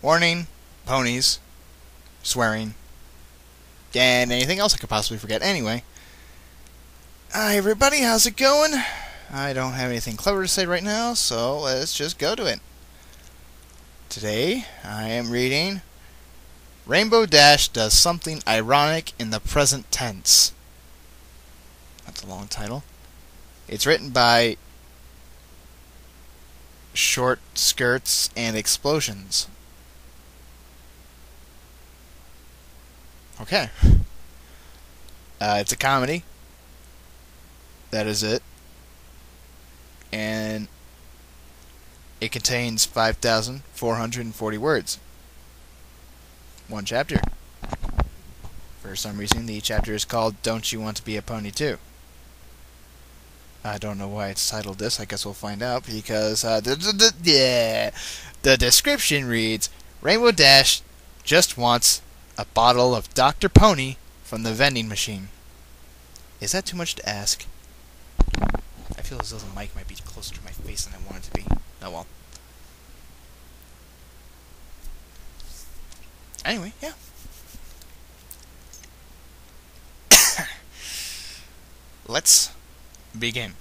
Warning, ponies, swearing, and anything else I could possibly forget. Anyway, hi everybody, how's it going? I don't have anything clever to say right now, so let's just go to it. Today, I am reading Rainbow Dash Does Something Ironic in the Present Tense. That's a long title. It's written by Short Skirts and Explosions. Okay. It's a comedy. That is it. And it contains 5,440 words. One chapter. For some reason, the chapter is called Don't You Want to Be a Pony Too? I don't know why it's titled this. I guess we'll find out because the description reads, Rainbow Dash just wants a bottle of Dr. Pony from the vending machine. Is that too much to ask? I feel as though the mic might be closer to my face than I want it to be. Oh well. Anyway, yeah. Let's begin.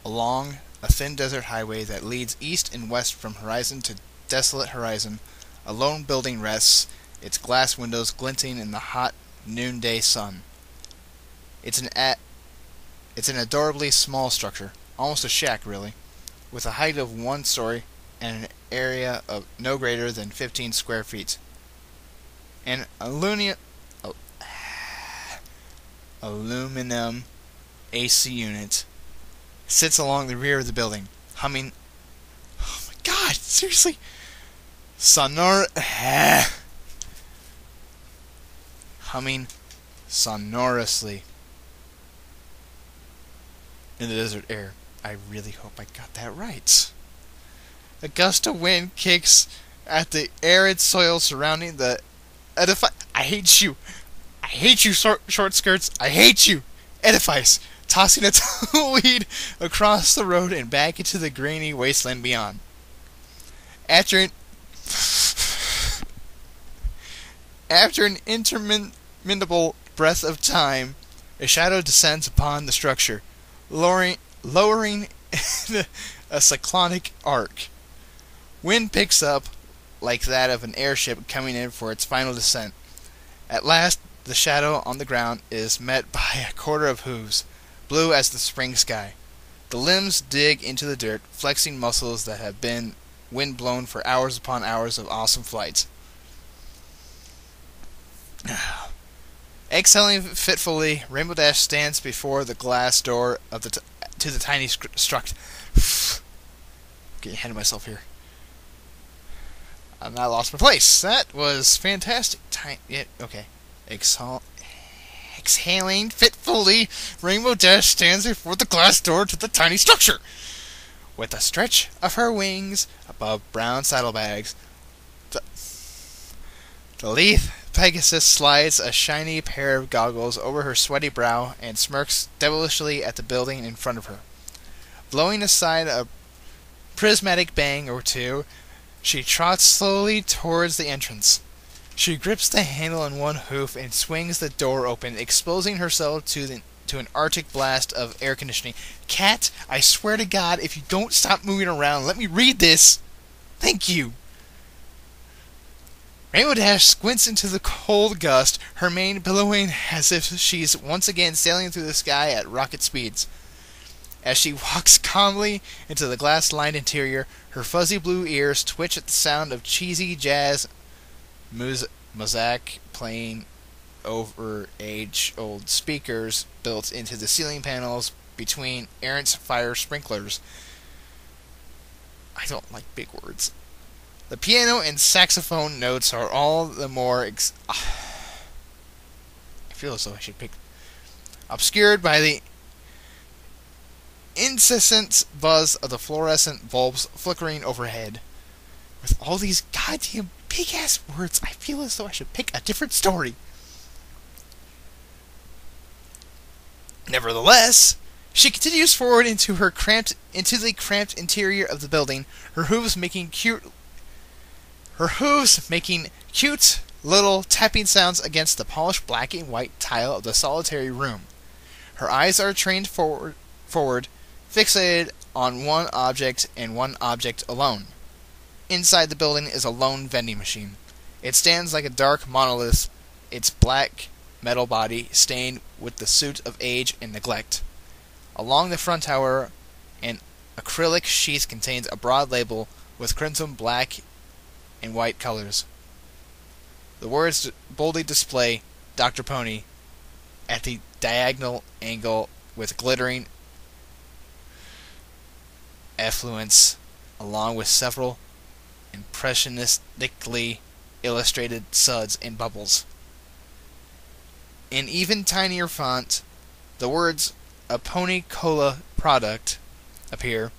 Along a thin desert highway that leads east and west from horizon to desolate horizon, a lone building rests, its glass windows glinting in the hot noonday sun. It's an adorably small structure, almost a shack really, with a height of 1 story and an area of no greater than 15 square feet. An aluminum AC unit sits along the rear of the building, humming. Oh my God! Seriously, humming sonorously in the desert air. I really hope I got that right. A gust of wind kicks at the arid soil surrounding the I hate you. I hate you, short skirts. I hate you. Edifice, tossing a tumbleweed across the road and back into the grainy wasteland beyond. After an interminable breath of time, a shadow descends upon the structure, lowering a cyclonic arc. Wind picks up like that of an airship coming in for its final descent. At last, the shadow on the ground is met by a quarter of hooves, blue as the spring sky. The limbs dig into the dirt, flexing muscles that have been wind-blown for hours upon hours of awesome flights. Exhaling fitfully, Rainbow Dash stands before the glass door of to the tiny struct. Getting ahead of myself here. I lost my place. That was fantastic. Yeah, okay. Exhaling fitfully, Rainbow Dash stands before the glass door to the tiny structure. With a stretch of her wings above brown saddlebags, the lithe Pegasus slides a shiny pair of goggles over her sweaty brow and smirks devilishly at the building in front of her. Blowing aside a prismatic bang or two, she trots slowly towards the entrance. She grips the handle in one hoof and swings the door open, exposing herself to an arctic blast of air conditioning. Cat, I swear to God, if you don't stop moving around, let me read this. Thank you. Rainbow Dash squints into the cold gust, her mane billowing as if she's once again sailing through the sky at rocket speeds. As she walks calmly into the glass-lined interior, her fuzzy blue ears twitch at the sound of cheesy jazz mosaic playing over age-old speakers built into the ceiling panels between errant fire sprinklers. I don't like big words. The piano and saxophone notes are all the more I feel as though I should pick. Obscured by the incessant buzz of the fluorescent bulbs flickering overhead. With all these goddamn big-ass words, I feel as though I should pick a different story. Nevertheless, She continues forward into the cramped interior of the building, her hooves making cute little tapping sounds against the polished black and white tile of the solitary room. Her eyes are trained forward, fixated on one object and one object alone. Inside the building is a lone vending machine. It stands like a dark monolith, its black metal body stained with the soot of age and neglect. Along the front tower, an acrylic sheath contains a broad label with crimson, black, and white colors. The words boldly display Dr. Pony at the diagonal angle with glittering effluence, along with several impressionistically illustrated suds and bubbles. In even tinier font, the words "A Pony Cola Product" appear,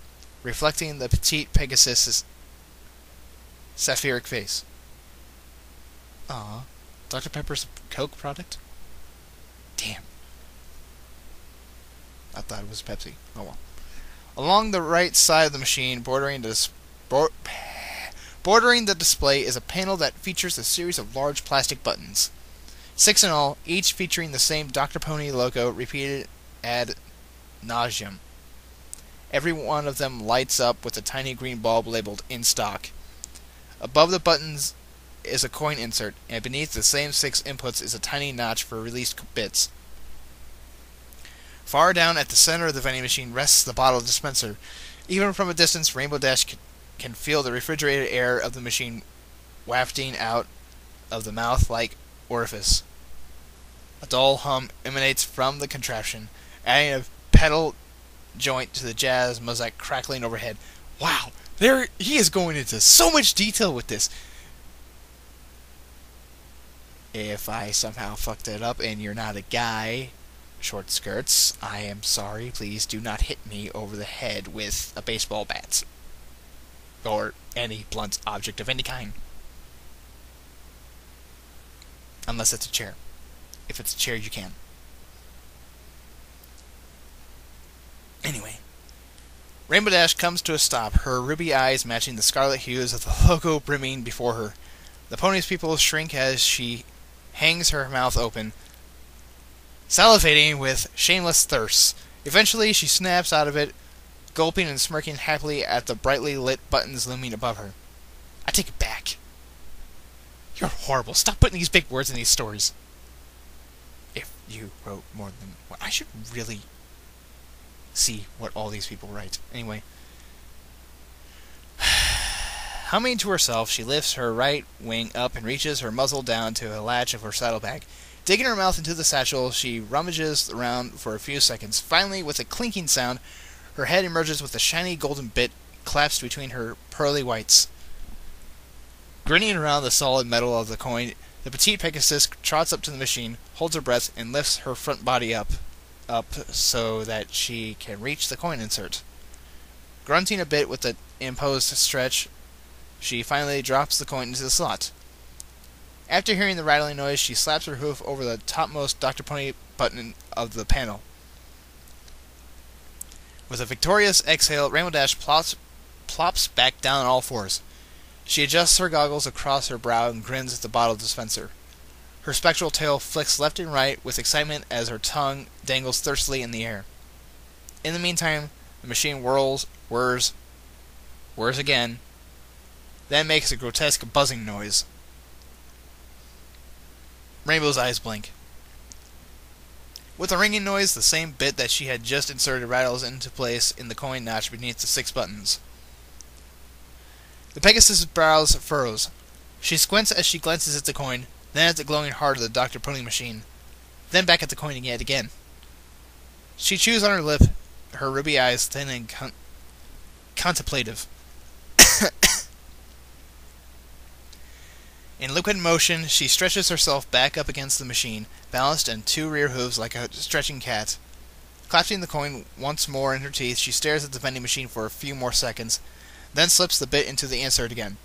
reflecting the petite Pegasus's sapphiric face. Aw, Dr. Pepper's a Coke product? Damn. I thought it was Pepsi. Oh well. Along the right side of the machine, bordering the display, is a panel that features a series of large plastic buttons. 6 in all, each featuring the same Dr. Pony logo repeated ad nauseum. Every one of them lights up with a tiny green bulb labeled "In Stock." Above the buttons is a coin insert, and beneath the same 6 inputs is a tiny notch for released bits. Far down at the center of the vending machine rests the bottle dispenser. Even from a distance, Rainbow Dash can feel the refrigerated air of the machine wafting out of the mouth-like orifice. A dull hum emanates from the contraption, adding a pedal joint to the jazz mosaic crackling overhead. Wow, he is going into so much detail with this. If I somehow fucked it up and you're not a guy, short skirts, I am sorry. Please do not hit me over the head with a baseball bat. Or any blunt object of any kind. Unless it's a chair. If it's a chair, you can. Anyway. Rainbow Dash comes to a stop, her ruby eyes matching the scarlet hues of the logo brimming before her. The pony's pupils shrink as she hangs her mouth open, salivating with shameless thirst. Eventually, she snaps out of it, gulping and smirking happily at the brightly lit buttons looming above her. I take it back. You're horrible. Stop putting these big words in these stories. If you wrote more than one, I should really see what all these people write. Anyway. Humming to herself, she lifts her right wing up and reaches her muzzle down to a latch of her saddlebag. Digging her mouth into the satchel, she rummages around for a few seconds. Finally, with a clinking sound, her head emerges with a shiny golden bit clasped between her pearly whites. Grinning around the solid metal of the coin, the petite Pegasus trots up to the machine, holds her breath, and lifts her front body up so that she can reach the coin insert. Grunting a bit with the imposed stretch, she finally drops the coin into the slot. After hearing the rattling noise, she slaps her hoof over the topmost Dr. Pony button of the panel. With a victorious exhale, Rainbow Dash plops back down on all fours. She adjusts her goggles across her brow and grins at the bottle dispenser. Her spectral tail flicks left and right with excitement as her tongue dangles thirstily in the air. In the meantime, the machine whirs again, then makes a grotesque buzzing noise. Rainbow's eyes blink. With the ringing noise, the same bit that she had just inserted rattles into place in the coin notch beneath the 6 buttons. The Pegasus' brows furrows. She squints as she glances at the coin, then at the glowing heart of the Dr. Pony machine, then back at the coin yet again. She chews on her lip, her ruby eyes thin and contemplative. In liquid motion, she stretches herself back up against the machine, balanced on 2 rear hooves like a stretching cat. Clasping the coin once more in her teeth, she stares at the vending machine for a few more seconds, then slips the bit into the insert again.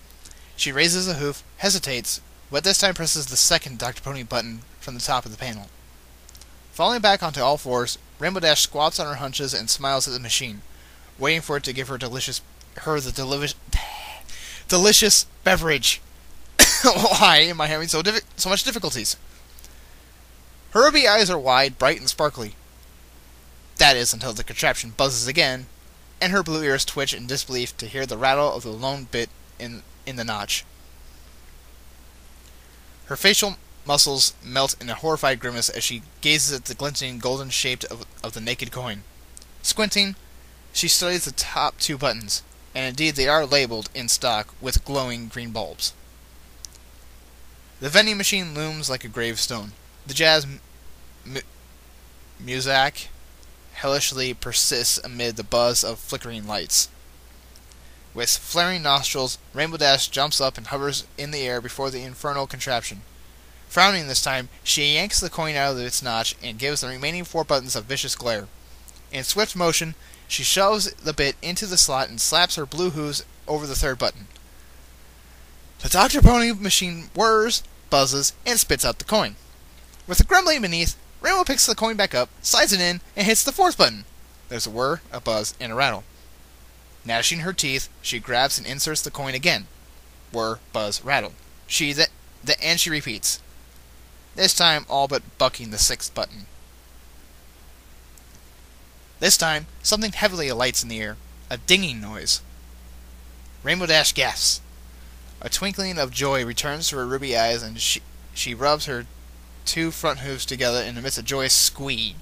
She raises a hoof, hesitates, but this time presses the second Dr. Pony button from the top of the panel. Falling back onto all fours, Rainbow Dash squats on her hunches and smiles at the machine, waiting for it to give her the delicious beverage. Why am I having so much difficulties? Her ruby eyes are wide, bright, and sparkly. That is until the contraption buzzes again, and her blue ears twitch in disbelief to hear the rattle of the lone bit in the notch. Her facial muscles melt in a horrified grimace as she gazes at the glinting golden shape of the naked coin. Squinting, she studies the top two buttons, and indeed they are labeled in stock with glowing green bulbs. The vending machine looms like a gravestone. The jazz music hellishly persists amid the buzz of flickering lights. With flaring nostrils, Rainbow Dash jumps up and hovers in the air before the infernal contraption. Frowning this time, she yanks the coin out of its notch and gives the remaining 4 buttons a vicious glare. In swift motion, she shoves the bit into the slot and slaps her blue hooves over the 3rd button. The Dr. Pony machine whirs, buzzes, and spits out the coin. With a grumbling beneath, Rainbow picks the coin back up, slides it in, and hits the 4th button. There's a whir, a buzz, and a rattle. Gnashing her teeth, she grabs and inserts the coin again. Whir, buzz, rattle. And she repeats. This time all but bucking the 6th button. This time, something heavily alights in the air. A dinging noise. Rainbow Dash gasps. A twinkling of joy returns to her ruby eyes, and she rubs her 2 front hooves together and emits a joyous squeak.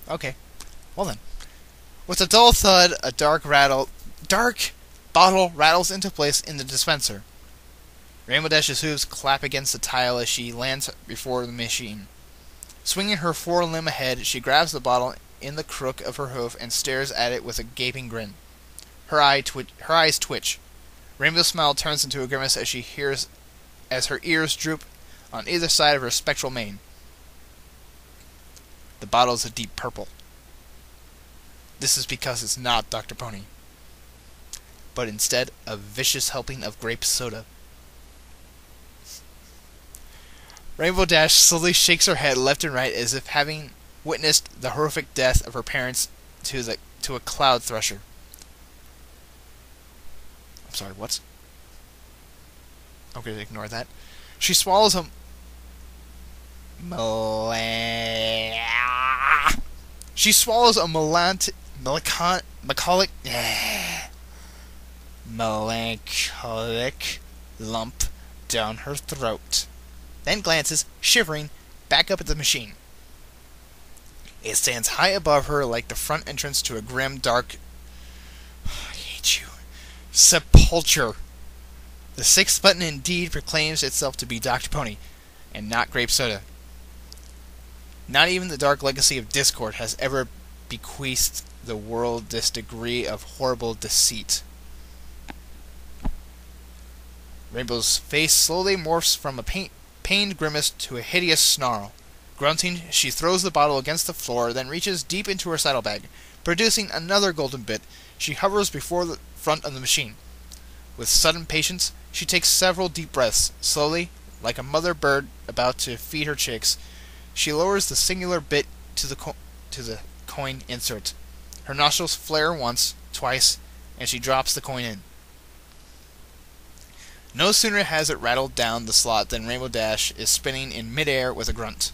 Okay. Well then. With a dull thud, a dark bottle rattles into place in the dispenser. Rainbow Dash's hooves clap against the tile as she lands before the machine. Swinging her forelimb ahead, she grabs the bottle in the crook of her hoof and stares at it with a gaping grin. Her eyes twitch. Rainbow's smile turns into a grimace as her ears droop on either side of her spectral mane. The bottle is a deep purple. This is because it's not Dr. Pony, but instead a vicious helping of grape soda. Rainbow Dash slowly shakes her head left and right as if having witnessed the horrific death of her parents to a cloud thresher. I'm sorry, what? Okay, ignore that. She swallows a melancholic lump down her throat, then glances, shivering, back up at the machine. It stands high above her like the front entrance to a grim, dark... I hate you. Sepulcher. The 6th button indeed proclaims itself to be Dr. Pony, and not grape soda. Not even the dark legacy of Discord has ever bequeathed the world this degree of horrible deceit. Rainbow's face slowly morphs from a pained grimace to a hideous snarl. Grunting, she throws the bottle against the floor, then reaches deep into her saddlebag. Producing another golden bit, she hovers before the front of the machine. With sudden patience, she takes several deep breaths. Slowly, like a mother bird about to feed her chicks, she lowers the singular bit to the coin insert. Her nostrils flare once, twice, and she drops the coin in. No sooner has it rattled down the slot than Rainbow Dash is spinning in midair with a grunt.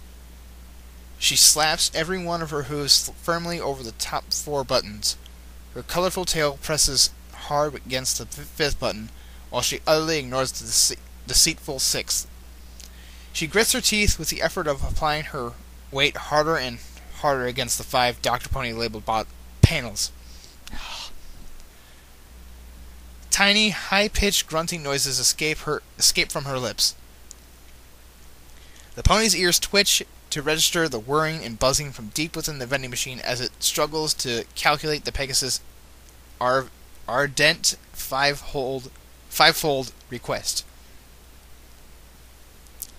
She slaps every one of her hooves firmly over the top 4 buttons. Her colorful tail presses hard against the 5th button, while she utterly ignores the deceitful 6th. She grits her teeth with the effort of applying her weight harder and harder against the 5 Dr. Pony labeled panels. Tiny, high-pitched grunting noises escape from her lips. The pony's ears twitch to register the whirring and buzzing from deep within the vending machine as it struggles to calculate the Pegasus' ardent fivefold request.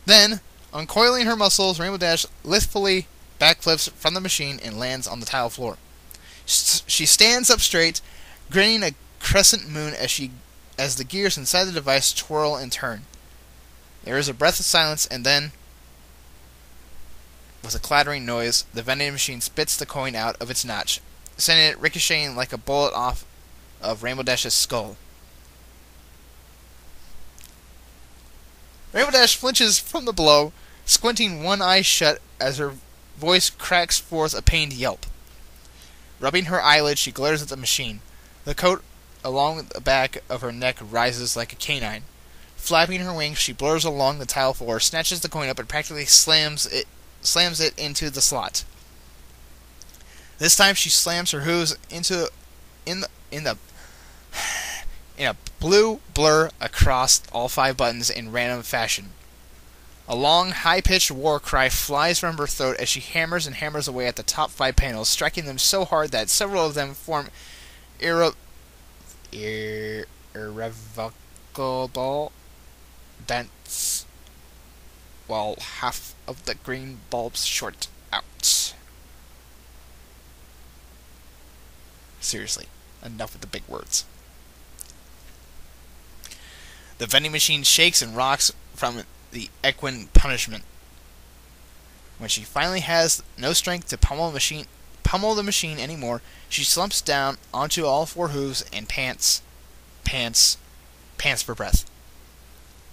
Then, uncoiling her muscles, Rainbow Dash lithfully backflips from the machine and lands on the tile floor. She stands up straight, grinning a crescent moon as the gears inside the device twirl and turn. There is a breath of silence, and then... With a clattering noise, the vending machine spits the coin out of its notch, sending it ricocheting like a bullet off of Rainbow Dash's skull. Rainbow Dash flinches from the blow, squinting one eye shut as her voice cracks forth a pained yelp. Rubbing her eyelids, she glares at the machine. The coat along the back of her neck rises like a canine. Flapping her wings, she blurs along the tile floor, snatches the coin up, and practically slams it into the slot. This time, she slams her hooves in a blue blur across all 5 buttons in random fashion. A long, high-pitched war cry flies from her throat as she hammers and hammers away at the top 5 panels, striking them so hard that several of them form irrevocable dents, while half of the green bulbs short out. Seriously, enough with the big words. The vending machine shakes and rocks from the equine punishment. When she finally has no strength to pummel the machine anymore, she slumps down onto all 4 hooves and pants for breath.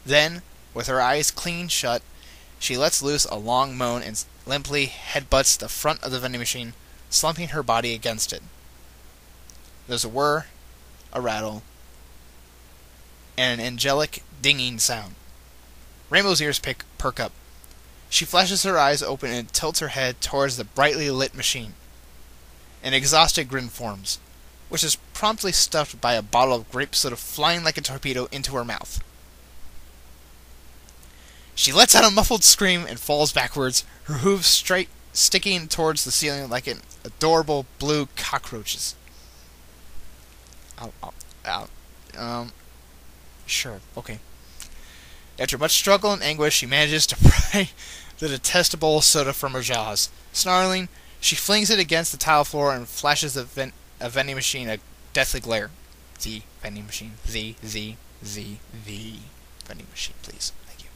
Then, with her eyes clean shut, she lets loose a long moan and limply headbutts the front of the vending machine, slumping her body against it. There's a whir, a rattle, and an angelic dinging sound. Rainbow's ears perk up. She flashes her eyes open and tilts her head towards the brightly lit machine. An exhausted grin forms, which is promptly stuffed by a bottle of grape soda flying like a torpedo into her mouth. She lets out a muffled scream and falls backwards, her hooves sticking towards the ceiling like an adorable blue cockroaches. Sure, okay. After much struggle and anguish, she manages to pry the detestable soda from her jaws. Snarling, she flings it against the tile floor and flashes a vending machine a deathly glare. The vending machine. The vending machine, please. Thank you.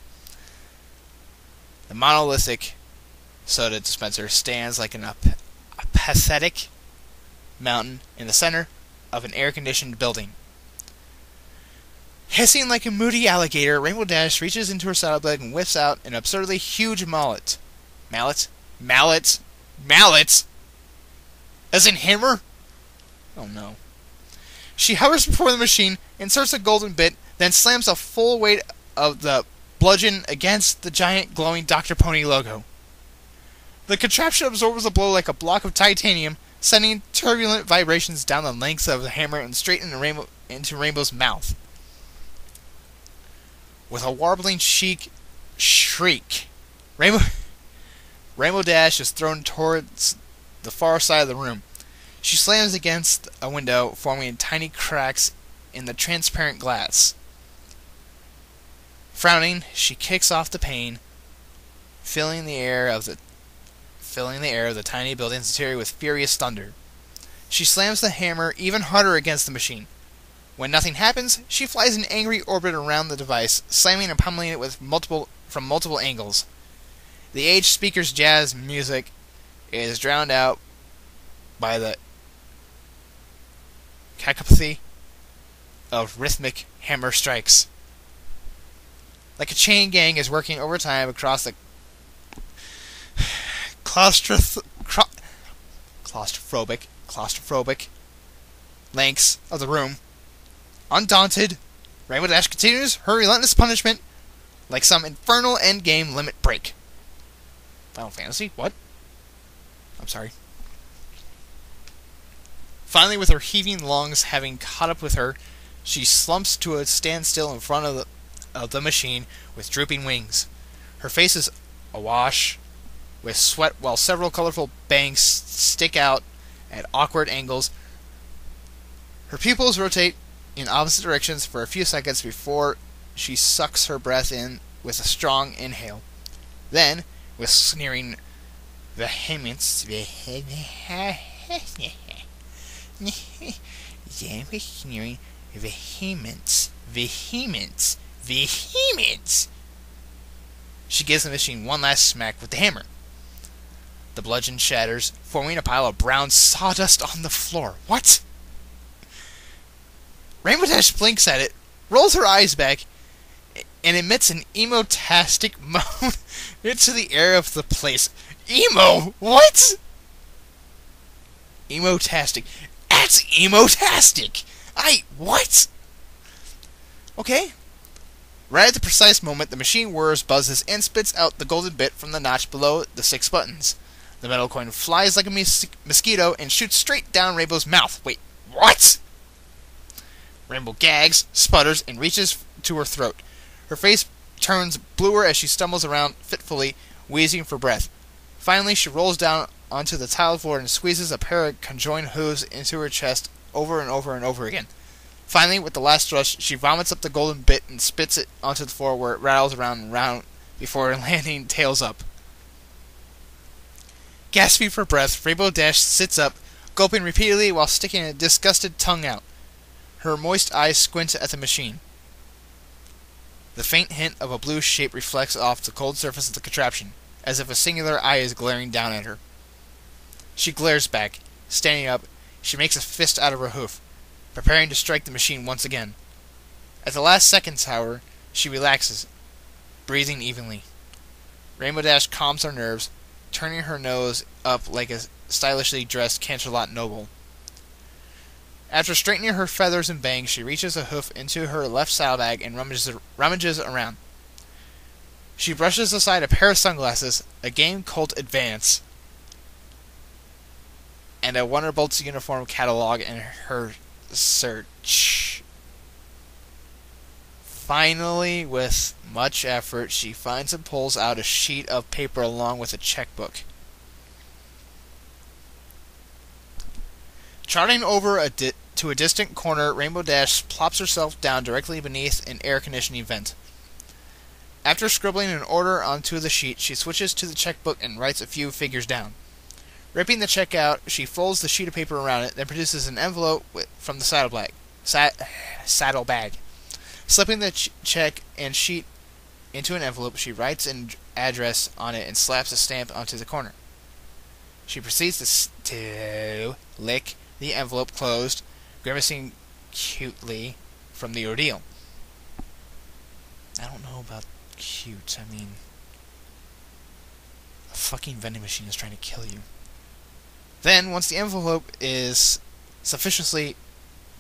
The monolithic soda dispenser stands like a pathetic mountain in the center of an air-conditioned building. Hissing like a moody alligator, Rainbow Dash reaches into her saddlebag and whiffs out an absurdly huge mallet. Mallet? As in hammer? Oh no. She hovers before the machine, inserts a golden bit, then slams the full weight of the bludgeon against the giant glowing Dr. Pony logo. The contraption absorbs the blow like a block of titanium, sending turbulent vibrations down the length of the hammer and straight into Rainbow's mouth. With a warbling shriek, Rainbow Dash is thrown towards the far side of the room. She slams against a window, forming tiny cracks in the transparent glass. Frowning, she kicks off the pane, filling the air of the tiny building's interior with furious thunder. She slams the hammer even harder against the machine. When nothing happens, she flies an angry orbit around the device, slamming and pummeling it from multiple angles. The aged speaker's jazz music is drowned out by the cacophony of rhythmic hammer strikes. Like a chain gang is working overtime across the claustrophobic lengths of the room. Undaunted, Rainbow Dash continues her relentless punishment like some infernal endgame limit break. Final Fantasy? What? I'm sorry. Finally, with her heaving lungs having caught up with her, she slumps to a standstill in front of the machine with drooping wings. Her face is awash with sweat while several colorful bangs stick out at awkward angles. Her pupils rotate in opposite directions for a few seconds before she sucks her breath in with a strong inhale. Then, with sneering vehemence, she gives the machine one last smack with the hammer. The bludgeon shatters, forming a pile of brown sawdust on the floor. What? Rainbow Dash blinks at it, rolls her eyes back, and emits an emo-tastic moan into the air of the place. Emo? What? Emo-tastic. That's emo-tastic! What? Okay. Right at the precise moment, the machine whirs, buzzes, and spits out the golden bit from the notch below the 6 buttons. The metal coin flies like a mosquito and shoots straight down Rainbow's mouth. Wait, what? Rainbow gags, sputters, and reaches to her throat. Her face turns bluer as she stumbles around fitfully, wheezing for breath. Finally, she rolls down onto the tiled floor and squeezes a pair of conjoined hooves into her chest over and over and over again. Finally, with the last rush, she vomits up the golden bit and spits it onto the floor where it rattles around and round before landing tails up. Gasping for breath, Rainbow Dash sits up, gulping repeatedly while sticking a disgusted tongue out. Her moist eyes squint at the machine. The faint hint of a blue shape reflects off the cold surface of the contraption, as if a singular eye is glaring down at her. She glares back. Standing up, she makes a fist out of her hoof, preparing to strike the machine once again. At the last seconds, however, she relaxes, breathing evenly. Rainbow Dash calms her nerves, turning her nose up like a stylishly dressed Canterlot noble. After straightening her feathers and bangs, she reaches a hoof into her left saddlebag and rummages around. She brushes aside a pair of sunglasses, a Game Colt Advance, and a Wonderbolt's uniform catalog in her search. Finally, with much effort, she finds and pulls out a sheet of paper along with a checkbook. Charting over to a distant corner, Rainbow Dash plops herself down directly beneath an air conditioning vent. After scribbling an order onto the sheet, she switches to the checkbook and writes a few figures down. Ripping the check out, she folds the sheet of paper around it, then produces an envelope from the saddlebag. Slipping the check and sheet into an envelope, she writes an address on it and slaps a stamp onto the corner. She proceeds to lick the envelope closed, grimacing cutely from the ordeal. I don't know about cute. I mean, a fucking vending machine is trying to kill you. Then, once the envelope is sufficiently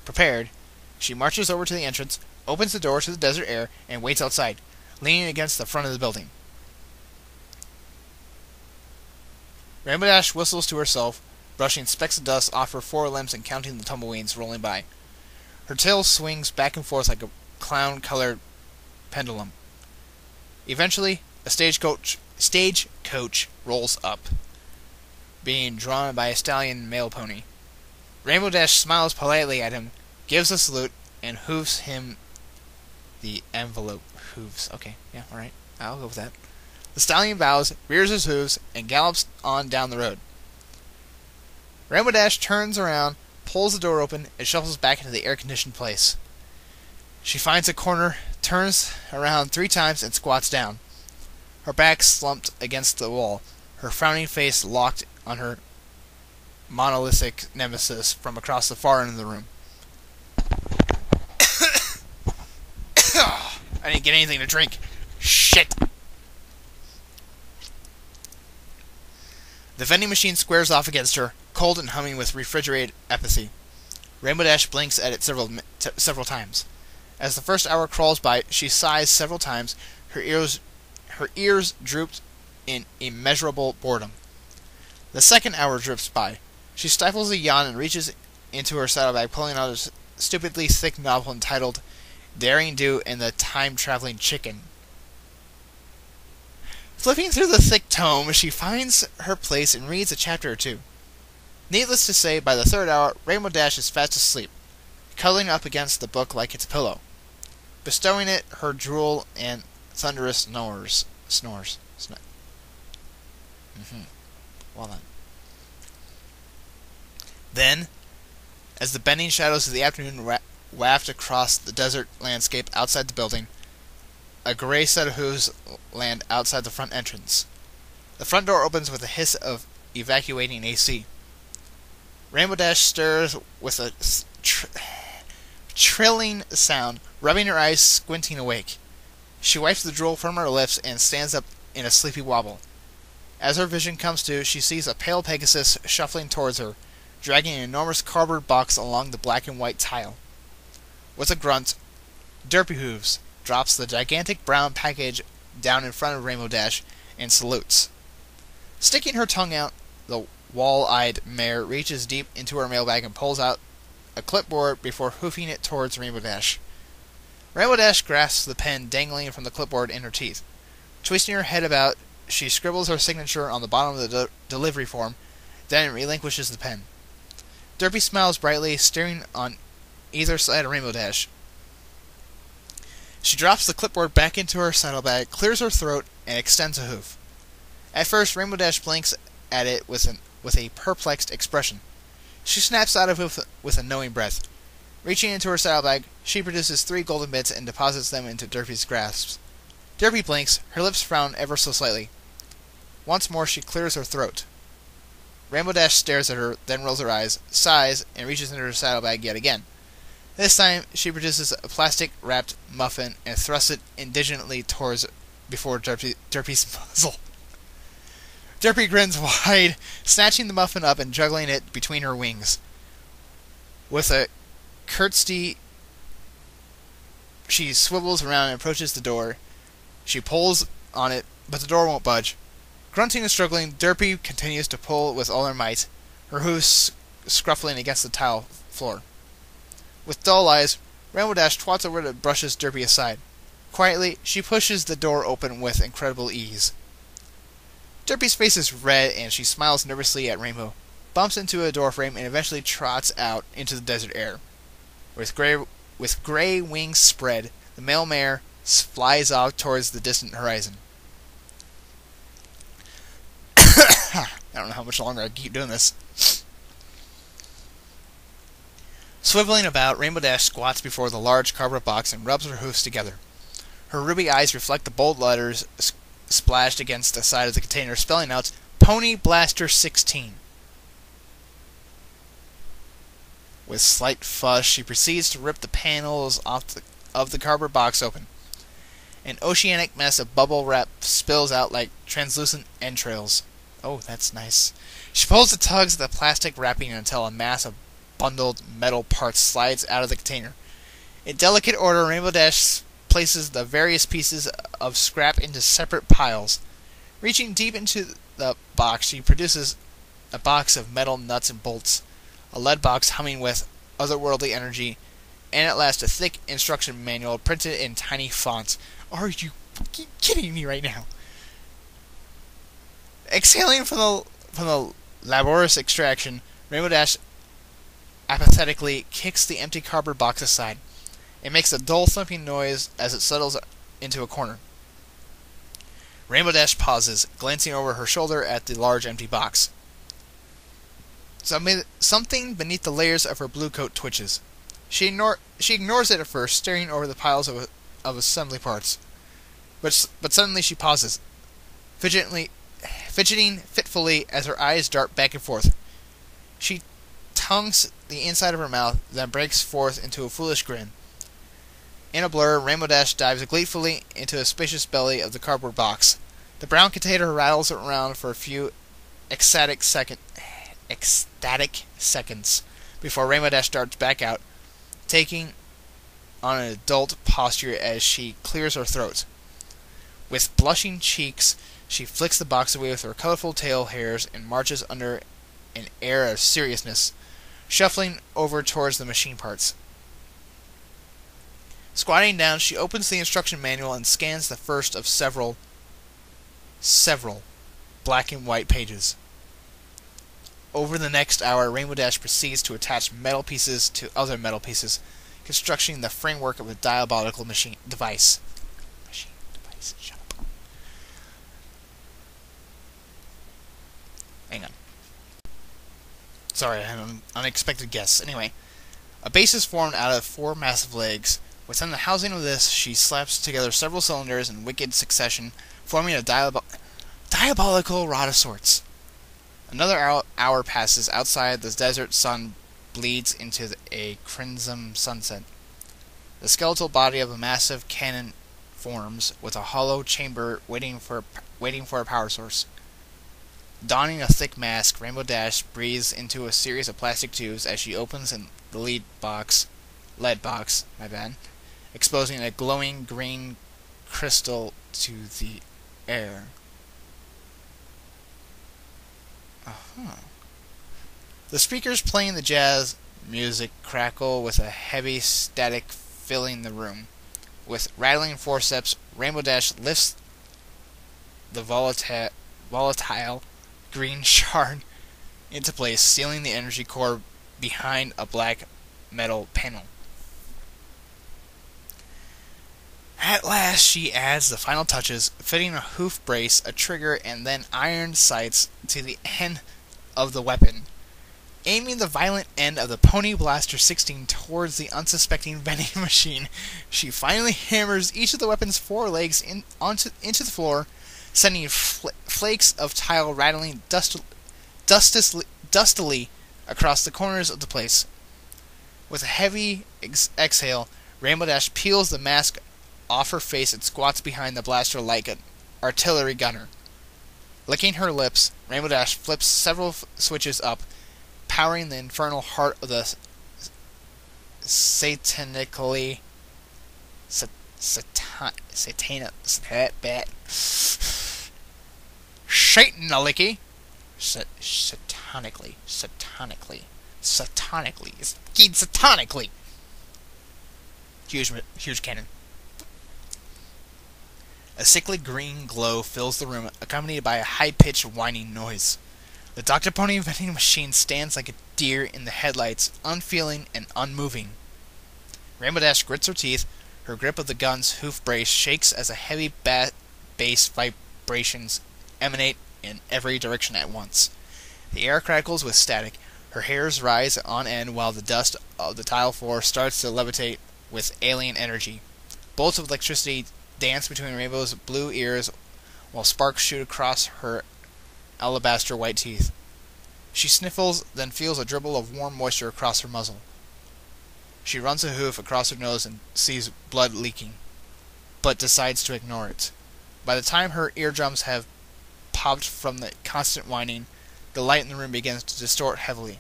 prepared, she marches over to the entrance, opens the door to the desert air, and waits outside, leaning against the front of the building. Rainbow Dash whistles to herself, brushing specks of dust off her forelimbs and counting the tumbleweeds rolling by. Her tail swings back and forth like a clown-colored pendulum. Eventually, a stagecoach rolls up, being drawn by a stallion male pony. Rainbow Dash smiles politely at him, gives a salute, and hooves him the envelope. Hooves. Okay, yeah, alright. I'll go with that. The stallion bows, rears his hooves, and gallops on down the road. Rainbow Dash turns around, pulls the door open, and shuffles back into the air-conditioned place. She finds a corner, turns around 3 times, and squats down. Her back slumped against the wall, her frowning face locked on her monolithic nemesis from across the far end of the room. I didn't get anything to drink. Shit! The vending machine squares off against her, cold and humming with refrigerated apathy. Rainbow Dash blinks at it several times. As the first hour crawls by, she sighs several times, her ears drooped in immeasurable boredom. The second hour drifts by. She stifles a yawn and reaches into her saddlebag, pulling out a stupidly thick novel entitled Daring Do and the Time-Traveling Chicken. Flipping through the thick tome, she finds her place and reads a chapter or two. Needless to say, by the 3rd hour, Rainbow Dash is fast asleep, cuddling up against the book like its pillow, bestowing it her drool and thunderous snores. Well done. Then, as the bending shadows of the afternoon waft across the desert landscape outside the building, a gray set of hooves land outside the front entrance. The front door opens with a hiss of evacuating AC. Rainbow Dash stirs with a trilling sound, rubbing her eyes, squinting awake. She wipes the drool from her lips and stands up in a sleepy wobble. As her vision comes to, she sees a pale Pegasus shuffling towards her, dragging an enormous cardboard box along the black and white tile. With a grunt, Derpy Hooves drops the gigantic brown package down in front of Rainbow Dash and salutes. Sticking her tongue out, the wall-eyed mare reaches deep into her mailbag and pulls out a clipboard before hoofing it towards Rainbow Dash. Rainbow Dash grasps the pen dangling from the clipboard in her teeth. Twisting her head about, she scribbles her signature on the bottom of the delivery form, then relinquishes the pen. Derpy smiles brightly, staring on either side of Rainbow Dash. She drops the clipboard back into her saddlebag, clears her throat, and extends a hoof. At first, Rainbow Dash blinks at it with a perplexed expression. She snaps out of it with a knowing breath. Reaching into her saddlebag, she produces 3 golden bits and deposits them into Derpy's grasp. Derpy blinks, her lips frown ever so slightly. Once more, she clears her throat. Rainbow Dash stares at her, then rolls her eyes, sighs, and reaches into her saddlebag yet again. This time, she produces a plastic-wrapped muffin and thrusts it indignantly before Derpy's muzzle. Derpy grins wide, snatching the muffin up and juggling it between her wings. With a curtsy, she swivels around and approaches the door. She pulls on it, but the door won't budge. Grunting and struggling, Derpy continues to pull with all her might, her hooves scruffling against the tile floor. With dull eyes, Rainbow Dash twats over and brushes Derpy aside. Quietly, she pushes the door open with incredible ease. Derpy's face is red, and she smiles nervously at Rainbow, bumps into a doorframe, and eventually trots out into the desert air. With gray wings spread, the male mare flies off towards the distant horizon. I don't know how much longer I can keep doing this. Swiveling about, Rainbow Dash squats before the large cardboard box and rubs her hoofs together. Her ruby eyes reflect the bold letters splashed against the side of the container, spelling out Pony Blaster 16. With slight fuss, she proceeds to rip the panels of the cardboard box open. An oceanic mess of bubble wrap spills out like translucent entrails. Oh, that's nice. She pulls and tugs at the plastic wrapping until a mass of bundled metal parts slides out of the container. In delicate order, Rainbow Dash places the various pieces of scrap into separate piles. Reaching deep into the box, she produces a box of metal nuts and bolts, a lead box humming with otherworldly energy, and at last a thick instruction manual printed in tiny fonts. Are you fucking kidding me right now? Exhaling from the laborious extraction, Rainbow Dash apathetically kicks the empty cardboard box aside. It makes a dull thumping noise as it settles into a corner. Rainbow Dash pauses, glancing over her shoulder at the large empty box. Something beneath the layers of her blue coat twitches. She ignores it at first, staring over the piles of assembly parts. But suddenly she pauses, fidgeting fitfully as her eyes dart back and forth. She tongues the inside of her mouth, then breaks forth into a foolish grin. In a blur, Rainbow Dash dives gleefully into the spacious belly of the cardboard box. The brown container rattles around for a few ecstatic seconds before Rainbow Dash darts back out, taking on an adult posture as she clears her throat. With blushing cheeks, she flicks the box away with her colorful tail hairs and marches under an air of seriousness, shuffling over towards the machine parts. Squatting down, she opens the instruction manual and scans the first of several black and white pages. Over the next hour, Rainbow Dash proceeds to attach metal pieces to other metal pieces, constructing the framework of a diabolical machine device. Shut up. Hang on. Sorry, I had an unexpected guess. Anyway, a base is formed out of 4 massive legs. Within the housing of this, she slaps together several cylinders in wicked succession, forming a diabolical rod of sorts. Another hour passes. Outside, the desert sun bleeds into a crimson sunset. The skeletal body of a massive cannon forms, with a hollow chamber waiting for a power source. Donning a thick mask, Rainbow Dash breathes into a series of plastic tubes as she opens the lead box, exposing a glowing green crystal to the air. The speakers playing the jazz music crackle with a heavy static filling the room. With rattling forceps, Rainbow Dash lifts the volatile green shard into place, sealing the energy core behind a black metal panel. At last, she adds the final touches, fitting a hoof brace, a trigger, and then iron sights to the end of the weapon. Aiming the violent end of the Pony Blaster 16 towards the unsuspecting vending machine, she finally hammers each of the weapon's four legs into the floor, sending flakes of tile rattling dustily across the corners of the place. With a heavy exhale, Rainbow Dash peels the mask off her face and squats behind the blaster like an artillery gunner. Licking her lips, Rainbow Dash flips several switches up, powering the infernal heart of the satanically huge cannon. A sickly green glow fills the room, accompanied by a high-pitched whining noise. The Dr. Pony vending machine stands like a deer in the headlights, unfeeling and unmoving. Rainbow Dash grits her teeth. Her grip of the gun's hoof brace shakes as a heavy bass vibrations emanate in every direction at once. The air crackles with static. Her hairs rise on end while the dust of the tile floor starts to levitate with alien energy. Bolts of electricity dance between Rainbow's blue ears while sparks shoot across her alabaster white teeth. She sniffles, then feels a dribble of warm moisture across her muzzle. She runs a hoof across her nose and sees blood leaking, but decides to ignore it. By the time her eardrums have popped from the constant whining, the light in the room begins to distort heavily.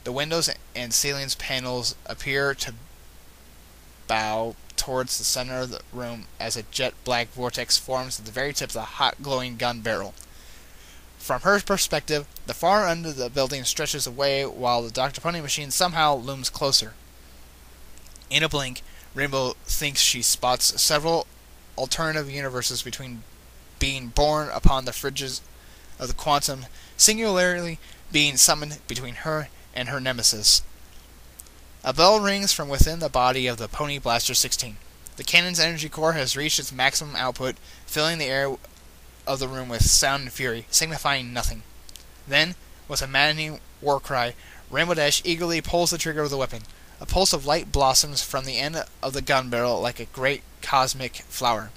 The windows and ceiling's panels appear to bow towards the center of the room as a jet black vortex forms at the very tip of the hot glowing gun barrel. From her perspective, the far end of the building stretches away while the Dr. Pony machine somehow looms closer. In a blink, Rainbow thinks she spots several alternative universes between being born upon the fringes of the quantum, singularly being summoned between her and her nemesis. A bell rings from within the body of the Pony Blaster 16. The cannon's energy core has reached its maximum output, filling the air of the room with sound and fury, signifying nothing. Then, with a maddening war cry, Rainbow Dash eagerly pulls the trigger of the weapon. A pulse of light blossoms from the end of the gun barrel like a great cosmic flower.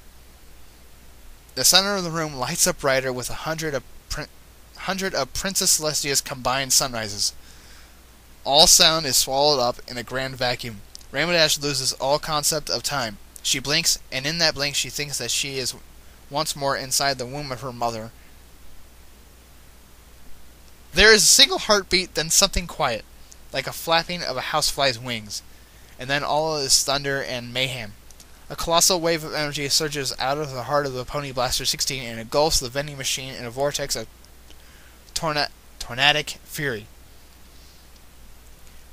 The center of the room lights up brighter with 100 of Princess Celestia's combined sunrises. All sound is swallowed up in a grand vacuum. Rainbow Dash loses all concept of time. She blinks, and in that blink she thinks that she is once more inside the womb of her mother. There is a single heartbeat, then something quiet, like a flapping of a housefly's wings, and then all is thunder and mayhem. A colossal wave of energy surges out of the heart of the Pony Blaster 16 and engulfs the vending machine in a vortex of tornadic fury.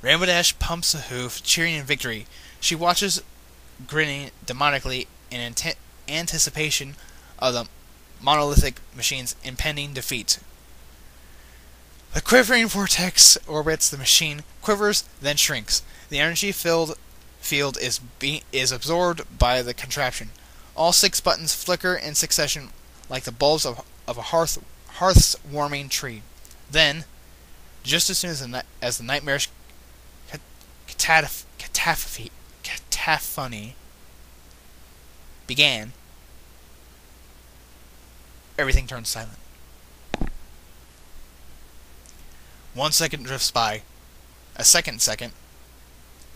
Rainbow Dash pumps a hoof, cheering in victory. She watches, grinning demonically in anticipation of the monolithic machine's impending defeat. The quivering vortex orbits the machine, quivers, then shrinks. The energy-filled field is absorbed by the contraption. All 6 buttons flicker in succession like the bulbs of a hearth's warming tree. Then, just as soon as the nightmarish cacophony began, everything turned silent. 1 second drifts by, a second,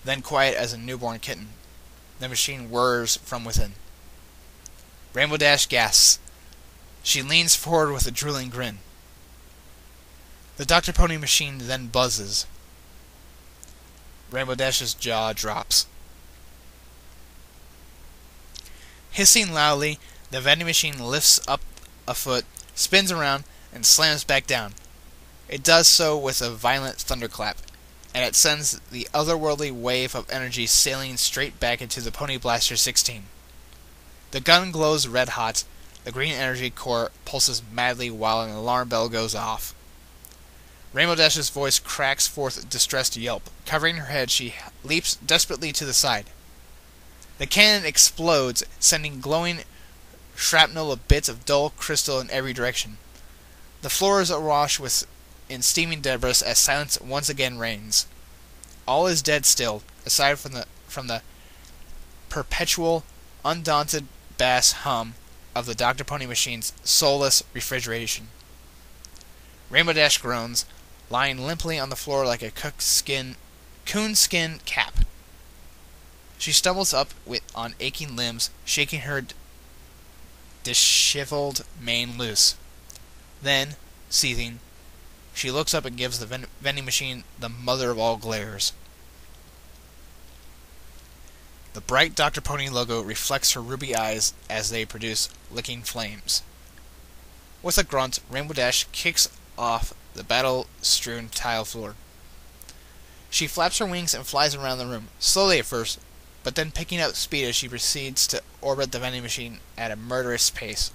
then quiet as a newborn kitten. The machine whirs from within. Rainbow Dash gasps. She leans forward with a drooling grin. The Dr. Pony machine then buzzes. Rainbow Dash's jaw drops. Hissing loudly, the vending machine lifts up a foot, spins around, and slams back down. It does so with a violent thunderclap, and it sends the otherworldly wave of energy sailing straight back into the Pony Blaster 16. The gun glows red hot, the green energy core pulses madly while an alarm bell goes off. Rainbow Dash's voice cracks forth a distressed yelp. Covering her head, she leaps desperately to the side. The cannon explodes, sending glowing shrapnel of bits of dull crystal in every direction. The floor is awash in steaming debris as silence once again reigns. All is dead still, aside from the perpetual, undaunted bass hum of the Dr. Pony machine's soulless refrigeration. Rainbow Dash groans, lying limply on the floor like a coonskin cap. She stumbles up on aching limbs, shaking her disheveled mane loose. Then, seething, she looks up and gives the vending machine the mother of all glares. The bright Dr. Pony logo reflects her ruby eyes as they produce licking flames. With a grunt, Rainbow Dash kicks off the battle-strewn tile floor. She flaps her wings and flies around the room, slowly at first, but then picking up speed as she proceeds to orbit the vending machine at a murderous pace.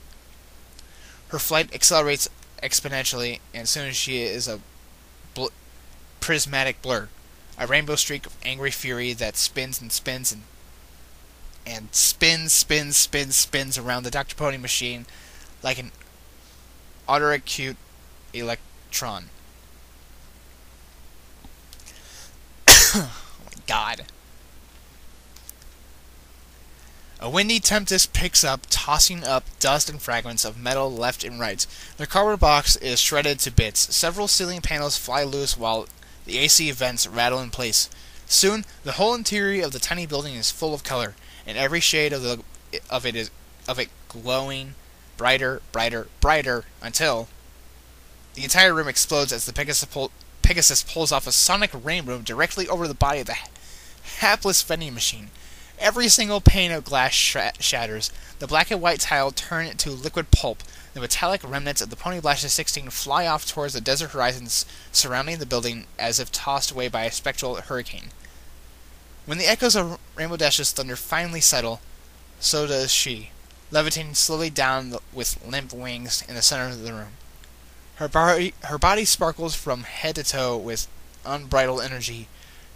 Her flight accelerates exponentially, and soon she is a prismatic blur, a rainbow streak of angry fury that spins and spins and spins around the Dr. Pony machine like an autoacute electron. Oh my god. A windy tempest picks up, tossing up dust and fragments of metal left and right. The cardboard box is shredded to bits. Several ceiling panels fly loose while the AC vents rattle in place. Soon, the whole interior of the tiny building is full of color, and every shade of it glowing brighter until the entire room explodes as the Pegasus pulls off a sonic rainbow directly over the body of the hapless vending machine. Every single pane of glass shatters. The black and white tile turn into liquid pulp. The metallic remnants of the Pony Blaster 16 fly off towards the desert horizons surrounding the building as if tossed away by a spectral hurricane. When the echoes of Rainbow Dash's thunder finally settle, so does she, levitating slowly down with limp wings in the center of the room. Her body sparkles from head to toe with unbridled energy,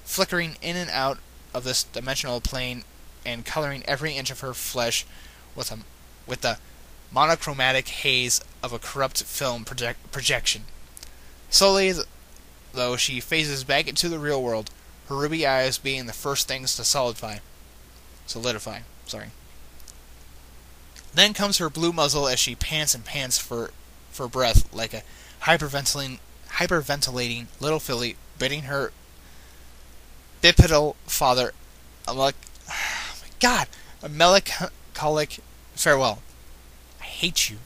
flickering in and out of this dimensional plane and coloring every inch of her flesh with the monochromatic haze of a corrupt film projection. Slowly, though, she phases back into the real world, her ruby eyes being the first things to solidify. Then comes her blue muzzle as she pants and pants for breath like a hyperventilating little filly bidding her bipedal father a melancholic farewell. I hate you.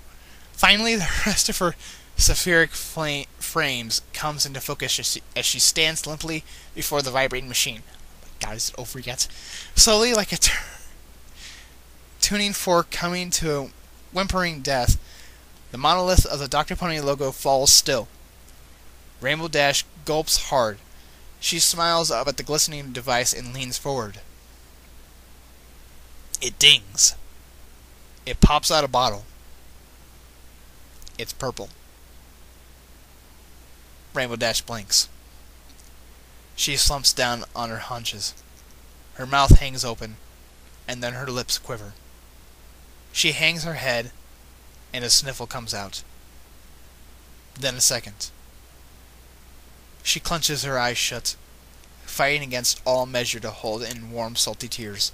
Finally, the rest of her sapphiric frames comes into focus as she stands limply before the vibrating machine. Oh my god, is it over yet? Slowly, like a tuning fork coming to a whimpering death, the monolith of the Dr. Pony logo falls still. Rainbow Dash gulps hard. She smiles up at the glistening device and leans forward. It dings. It pops out a bottle. It's purple. Rainbow Dash blinks. She slumps down on her haunches. Her mouth hangs open, and then her lips quiver. She hangs her head, and a sniffle comes out. Then a second. She clenches her eyes shut, fighting against all measure to hold in warm, salty tears.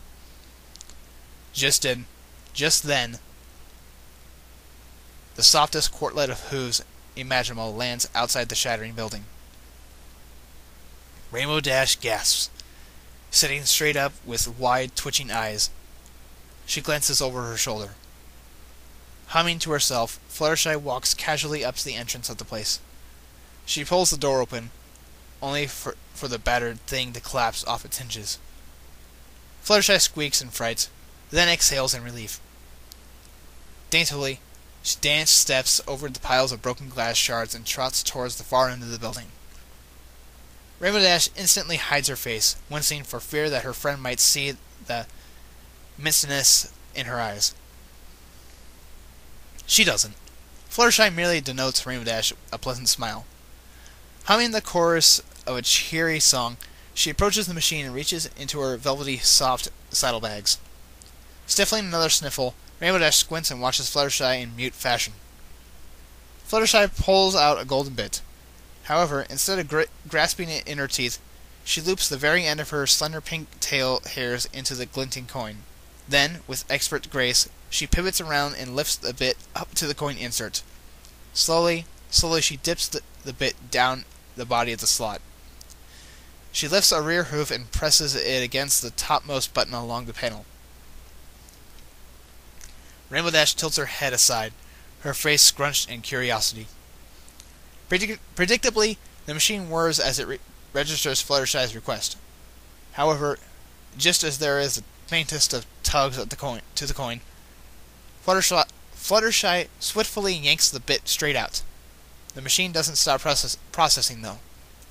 Just then, the softest quartlet of hooves imaginable lands outside the shattering building. Rainbow Dash gasps, sitting straight up with wide, twitching eyes. She glances over her shoulder. Humming to herself, Fluttershy walks casually up to the entrance of the place. She pulls the door open, only for the battered thing to collapse off its hinges. Fluttershy squeaks in fright, then exhales in relief. Daintily, she dance steps over the piles of broken glass shards and trots towards the far end of the building. Rainbow Dash instantly hides her face, wincing for fear that her friend might see the mistiness in her eyes. She doesn't. Fluttershy merely denotes Rainbow Dash a pleasant smile. Humming the chorus of a cheery song, she approaches the machine and reaches into her velvety, soft saddlebags. Stifling another sniffle, Rainbow Dash squints and watches Fluttershy in mute fashion. Fluttershy pulls out a golden bit. However, instead of grasping it in her teeth, she loops the very end of her slender pink tail hairs into the glinting coin. Then, with expert grace, she pivots around and lifts the bit up to the coin insert. Slowly she dips the bit down the body of the slot. She lifts a rear hoof and presses it against the topmost button along the panel. Rainbow Dash tilts her head aside, her face scrunched in curiosity. Predictably, the machine whirs as it registers Fluttershy's request. However, just as there is the faintest of tugs at the coin, Fluttershy swiftly yanks the bit straight out. The machine doesn't stop processing, though.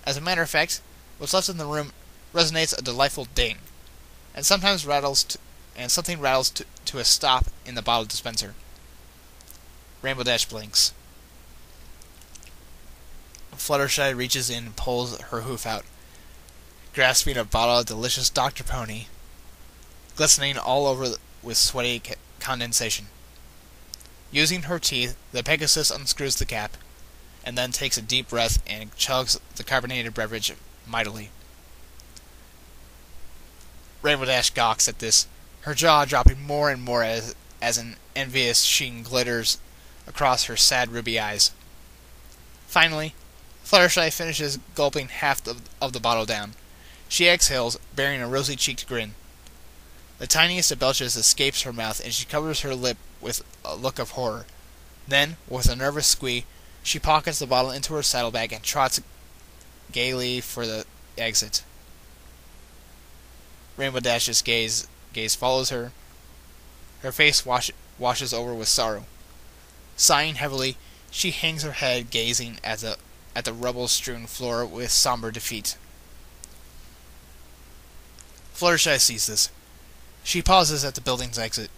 As a matter of fact, what's left in the room resonates a delightful ding, and something rattles to a stop in the bottle dispenser. Rainbow Dash blinks. Fluttershy reaches in and pulls her hoof out, grasping a bottle of delicious Dr. Pony, glistening all over with sweaty condensation. Using her teeth, the Pegasus unscrews the cap, and then takes a deep breath and chugs the carbonated beverage mightily. Rainbow Dash gawks at this, her jaw dropping more and more as an envious sheen glitters across her sad ruby eyes. Finally, Fluttershy finishes gulping half of the bottle down. She exhales, bearing a rosy-cheeked grin. The tiniest of belches escapes her mouth, and she covers her lip with a look of horror. Then, with a nervous squeak, she pockets the bottle into her saddlebag and trots gaily for the exit. Rainbow Dash's gaze follows her. Her face washes over with sorrow. Sighing heavily, she hangs her head, gazing at the rubble-strewn floor with somber defeat. Fluttershy sees this. She pauses at the building's exit,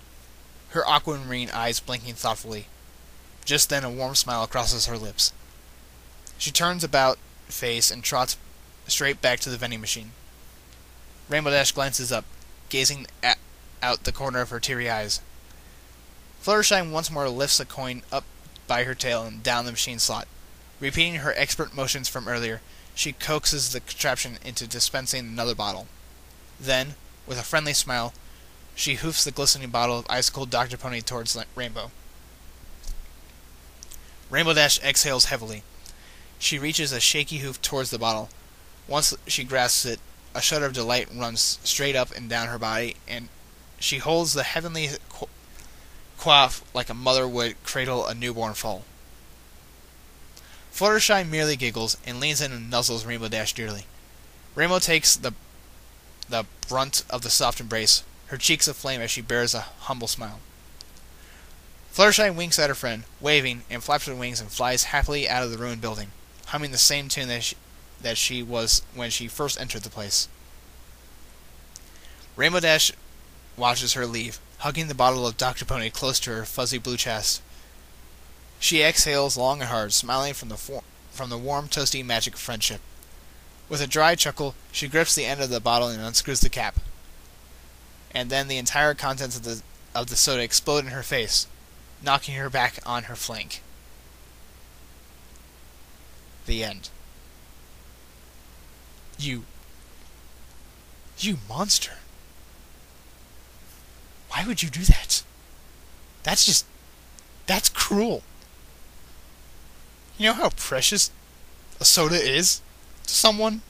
her aquamarine eyes blinking thoughtfully. Just then a warm smile crosses her lips. She turns about face and trots straight back to the vending machine. Rainbow Dash glances up, gazing out the corner of her teary eyes. Fluttershy once more lifts a coin up by her tail and down the machine slot. Repeating her expert motions from earlier, she coaxes the contraption into dispensing another bottle. Then, with a friendly smile, she hoofs the glistening bottle of ice-cold Dr. Pony towards Rainbow. Rainbow Dash exhales heavily. She reaches a shaky hoof towards the bottle. Once she grasps it, a shudder of delight runs straight up and down her body, and she holds the heavenly quaff like a mother would cradle a newborn foal. Fluttershy merely giggles and leans in and nuzzles Rainbow Dash dearly. Rainbow takes the brunt of the soft embrace, her cheeks aflame as she bears a humble smile. Fluttershy winks at her friend, waving, and flaps her wings and flies happily out of the ruined building, humming the same tune that she was when she first entered the place. Rainbow Dash watches her leave, hugging the bottle of Dr. Pony close to her fuzzy blue chest. She exhales long and hard, smiling from the warm, toasty magic of friendship. With a dry chuckle, she grips the end of the bottle and unscrews the cap. And then the entire contents of the soda explode in her face, knocking her back on her flank. The end. You monster. Why would you do that? That's cruel. You know how precious a soda is to someone?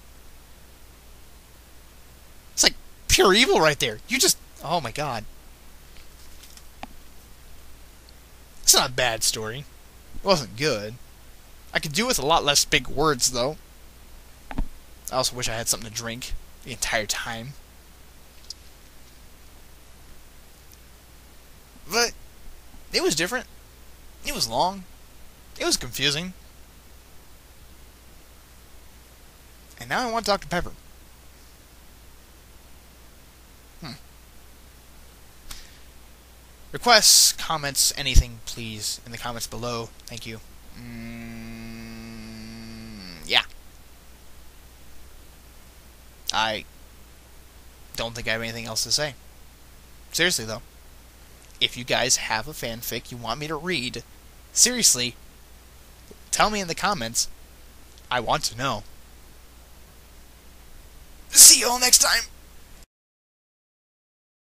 pure evil right there. You just... Oh my god. It's not a bad story. It wasn't good. I could do with a lot less big words, though. I also wish I had something to drink the entire time. But it was different. It was long. It was confusing. And now I want Dr. Pepper. Requests, comments, anything, please, in the comments below. Thank you. Yeah. I don't think I have anything else to say. Seriously, though. If you guys have a fanfic you want me to read, seriously, tell me in the comments. I want to know. See you all next time.